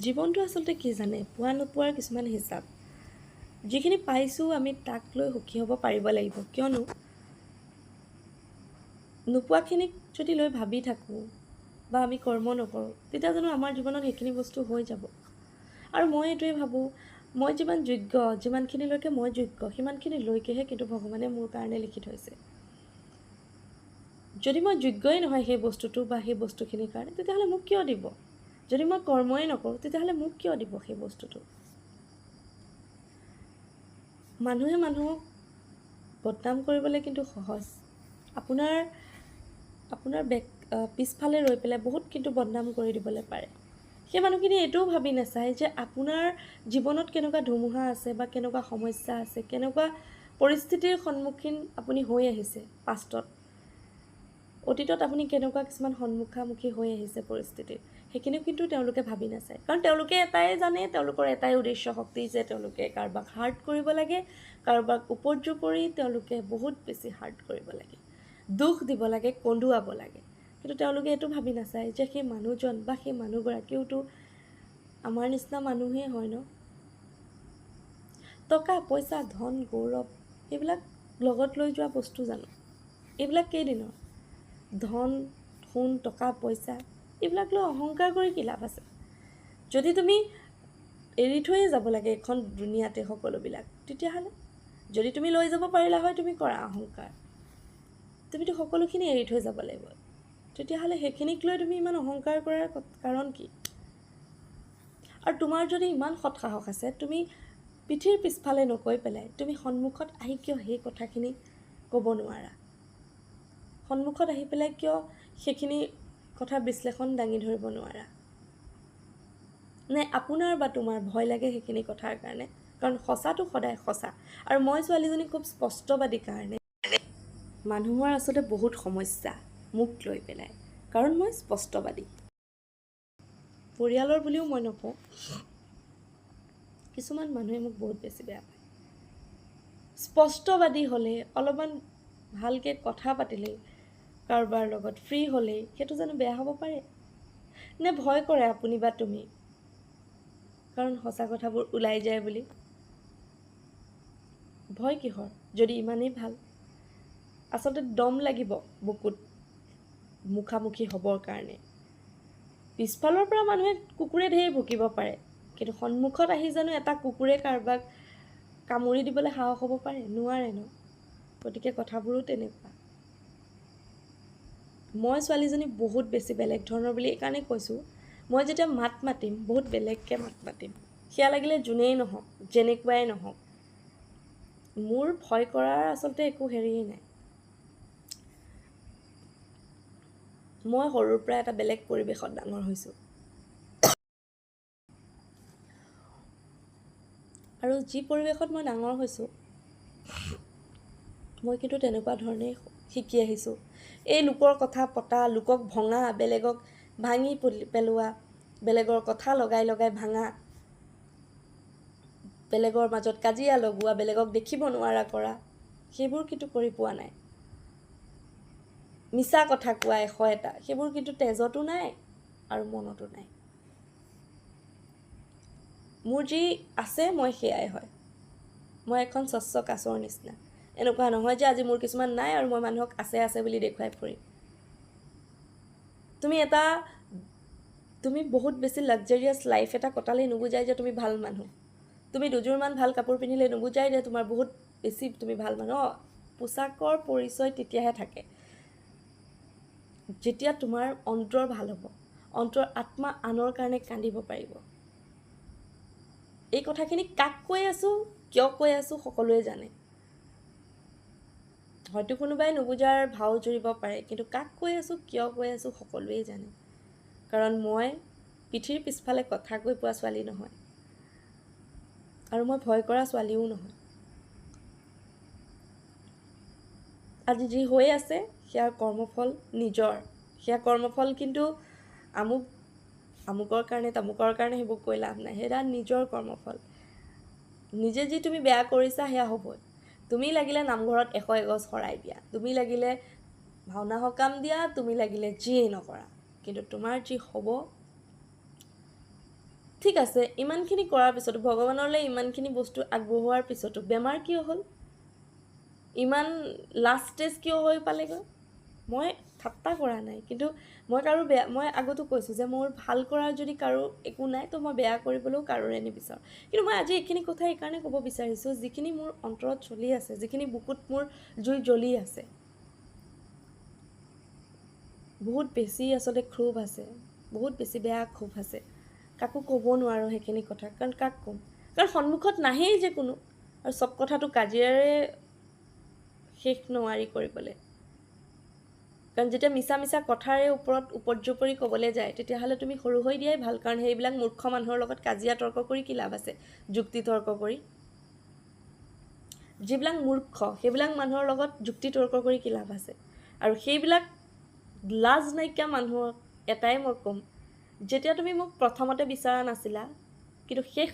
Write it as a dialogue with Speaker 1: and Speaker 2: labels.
Speaker 1: জীৱনটো আচলতে কি জানে, পোৱা নোপোৱাৰ কিছুমান হিচাপ। যিখিনি পাইছোঁ আমি তাক লৈ সুখী হ'ব পাৰিব লাগিব, কিয়নো নোপোৱাখিনিক যদি লৈ ভাবি থাকোঁ বা আমি কৰ্ম নকৰোঁ, তেতিয়া জানো আমাৰ জীৱনত সেইখিনি বস্তু হৈ যাব। আৰু মই এইটোৱে ভাবোঁ, মই যিমান যোগ্য, যিমানখিনিলৈকে মই যোগ্য, সিমানখিনিলৈকেহে কিন্তু ভগৱানে মোৰ কাৰণে লিখি থৈছে। যদি মই যোগ্যই নহয় সেই বস্তুটো বা সেই বস্তুখিনিৰ কাৰণে, তেতিয়াহ'লে মোক কিয় দিব? যদি মই কৰ্মই নকৰোঁ, তেতিয়াহ'লে মোক কিয় দিব সেই বস্তুটো? মানুহে মানুহক বদনাম কৰিবলৈ কিন্তু সহজ। আপোনাৰ পিছফালে ৰৈ পেলাই বহুত কিন্তু বদনাম কৰি দিবলৈ পাৰে। সেই মানুহখিনি এইটোও ভাবি নাচায় যে আপোনাৰ জীৱনত কেনেকুৱা ধুমুহা আছে বা কেনেকুৱা সমস্যা আছে, কেনেকুৱা পৰিস্থিতিৰ সন্মুখীন আপুনি হৈ আহিছে পাষ্টত। অতীতত আপুনি কেনেকুৱা কিছুমান সন্মুখামুখি হৈ আহিছে পৰিস্থিতিত, সেইখিনিও কিন্তু তেওঁলোকে ভাবি নাচায়। কাৰণ তেওঁলোকে এটাই জানে, তেওঁলোকৰ এটাই উদ্দেশ্য শক্তি যে তেওঁলোকে কাৰোবাক হাৰ্ট কৰিব লাগে, কাৰোবাক উপৰ্যুপৰি তেওঁলোকে বহুত বেছি হাৰ্ট কৰিব লাগে, দুখ দিব লাগে, কন্দুৱাব লাগে। কিন্তু তেওঁলোকে এইটো ভাবি নাচায় যে সেই মানুহজন বা সেই মানুহগৰাকীওতো আমাৰ নিচিনা মানুহেই হয় ন। টকা পইচা ধন গৌৰৱ এইবিলাক লগত লৈ যোৱা বস্তু জানো? এইবিলাক কেইদিনৰ? ধন সোণ টকা পইচা এইবিলাক লৈ অহংকাৰ কৰি কি লাভ আছে? যদি তুমি এৰি থৈয়ে যাব লাগে এখন দুনিয়াতে সকলোবিলাক, তেতিয়াহ'লে যদি তুমি লৈ যাব পাৰিলা হয়, তুমি কৰা অহংকাৰ। তুমিতো সকলোখিনি এৰি থৈ যাব লাগিব, তেতিয়াহ'লে সেইখিনিক লৈ তুমি ইমান অহংকাৰ কৰাৰ কাৰণ কি? আৰু তোমাৰ যদি ইমান সৎসাহস আছে, তুমি পিঠিৰ পিছফালে নকৈ পেলাই তুমি সন্মুখত আহি কিয় সেই কথাখিনি ক'ব নোৱাৰা? সন্মুখত আহি পেলাই কিয় সেইখিনি কথা বিশ্লেষণ দাঙি ধৰিব নোৱাৰা? নে আপোনাৰ বা তোমাৰ ভয় লাগে সেইখিনি কথাৰ কাৰণে? কাৰণ সঁচাটো সদায় সঁচা। আৰু মই ছোৱালীজনী খুব স্পষ্টবাদী কাৰণে মানুহৰ আচলতে বহুত সমস্যা মোক লৈ পেলাই, কাৰণ মই স্পষ্টবাদী। পৰিয়ালৰ বুলিও মই নকওঁ, কিছুমান মানুহে মোক বহুত বেছি বেয়া পায়। স্পষ্টবাদী হ'লে, অলপমান ভালকৈ কথা পাতিলেই, কাৰোবাৰ লগত ফ্ৰী হ'লেই সেইটো জানো বেয়া হ'ব পাৰে? নে ভয় কৰে আপুনি বা তুমি কাৰণ সঁচা কথাবোৰ ওলাই যায় বুলি? ভয় কিহৰ যদি ইমানেই ভাল? আচলতে দম লাগিব বুকুত মুখামুখি হ'বৰ কাৰণে। পিছফালৰ পৰা মানুহে কুকুৰে ঢেৰ ভুকিব পাৰে, কিন্তু সন্মুখত আহি জানো এটা কুকুৰে কাৰোবাক কামুৰি দিবলৈ সাহস হ'ব পাৰে? নোৱাৰে ন। গতিকে কথাবোৰো তেনেকুৱা। মই ছোৱালীজনী বহুত বেছি বেলেগ ধৰণৰ বুলি এইকাৰণে কৈছোঁ, মই যেতিয়া মাত মাতিম বহুত বেলেগকৈ মাত মাতিম। সেয়া লাগিলে যোনেই নহওক, যেনেকুৱাই নহওক। মোৰ ভয় কৰাৰ আচলতে একো হেৰিয়েই নাই। মই সৰুৰ পৰা এটা বেলেগ পৰিৱেশত ডাঙৰ হৈছোঁ, আৰু যি পৰিৱেশত মই ডাঙৰ হৈছোঁ, মই কিন্তু তেনেকুৱা ধৰণেই শিকি আহিছোঁ। এই লোকৰ কথা পতা, লোকক ভঙা, বেলেগক ভাঙি পেলোৱা, বেলেগৰ কথা লগাই লগাই ভাঙা, বেলেগৰ মাজত কাজিয়া লগোৱা, বেলেগক দেখিব নোৱাৰা কৰা, সেইবোৰ কিন্তু কৰি পোৱা নাই। মিছা কথা কোৱা 100টা, সেইবোৰ কিন্তু তেজতো নাই আৰু মনতো নাই। মোৰ যি আছে মই সেয়াই হয়। মই এখন স্বচ্ছ কাছৰ নিচিনা। এনেকুৱা নহয় যে আজি মোৰ কিছুমান নাই আৰু মই মানুহক আছে আছে বুলি দেখুৱাই ফুৰিম। তুমি বহুত বেছি লাক্সাৰিয়াছ লাইফ এটা কটালেই নুবুজাই যে তুমি ভাল মানুহ। তুমি দুযোৰমান ভাল কাপোৰ পিন্ধিলে নুবুজাই যে তোমাৰ বহুত বেছি তুমি ভাল মানুহ। পোচাকৰ পৰিচয় তেতিয়াহে থাকে যেতিয়া তোমাৰ অন্তৰ ভাল হ'ব, অন্তৰ আত্মা আনৰ কাৰণে কান্দিব পাৰিব। এই কথাখিনি কাক কৈ আছোঁ, কিয় কৈ আছোঁ সকলোৱে জানে। হয়তো কোনোবাই নুবুজাৰ ভাও জুৰিব পাৰে, কিন্তু কাক কৈ আছোঁ, কিয় কৈ আছোঁ সকলোৱে জানে। কাৰণ মই পিঠিৰ পিছফালে কথা কৈ পোৱা ছোৱালী নহয়, আৰু মই ভয় কৰা ছোৱালীও নহয়। আজি যি হৈ আছে সেয়াৰ কৰ্মফল নিজৰ। সেয়া কৰ্মফল কিন্তু আমুকৰ কাৰণে তামুকৰ কাৰণে সেইবোৰ কৈ লাভ নাই। সেয়া নিজৰ কৰ্মফল। নিজে যি তুমি বেয়া কৰিছা সেয়া হ'বই। তুমি লাগিলে নামঘৰত 100 এগছ শৰাই দিয়া, তুমি লাগিলে ভাওনা সকাম দিয়া, তুমি লাগিলে যিয়েই নকৰা, কিন্তু তোমাৰ যি হ'ব ঠিক আছে, ইমানখিনি কৰাৰ পিছতো, ভগৱানলৈ ইমানখিনি বস্তু আগবঢ়োৱাৰ পিছতো বেমাৰ কিয় হ'ল? ইমান লাষ্ট ষ্টেজ কিয় হৈ পালেগৈ? মই ঠাট্টা কৰা নাই, কিন্তু মই আগতো কৈছোঁ যে মোৰ ভাল কৰাৰ যদি কাৰো একো নাই, তো মই বেয়া কৰিবলৈও কাৰোৰে নিবিচাৰোঁ। কিন্তু মই আজি এইখিনি কথা এইকাৰণে ক'ব বিচাৰিছোঁ, যিখিনি মোৰ অন্তৰত চলি আছে, যিখিনি বুকুত মোৰ জুই জ্বলি আছে, বহুত বেছি আচলতে ক্ষোভ আছে, বহুত বেছি বেয়া ক্ষোভ আছে। কাকো ক'ব নোৱাৰোঁ সেইখিনি কথা, কাৰণ কাক ক'ম? কাৰণ সন্মুখত নাহেই যে কোনো, আৰু চব কথাটো কাজিয়াৰে শেষ নোৱাৰি কৰিবলৈ। কাৰণ যেতিয়া মিছা কথাৰে ওপৰত উপৰ্যুপৰি ক'বলৈ যায়, তেতিয়াহ'লে তুমি সৰু হৈ দিয়াই ভাল, কাৰণ সেইবিলাক মূৰ্খ মানুহৰ লগত কাজিয়া তৰ্ক কৰি কি লাভ আছে? যুক্তি তৰ্ক কৰি, যিবিলাক মূৰ্খ সেইবিলাক মানুহৰ লগত যুক্তি তৰ্ক কৰি কি লাভ আছে? আৰু সেইবিলাক লাজ নাইকিয়া মানুহক এটাই মই ক'ম, যেতিয়া তুমি মোক প্ৰথমতে বিচৰা নাছিলা, কিন্তু শেষ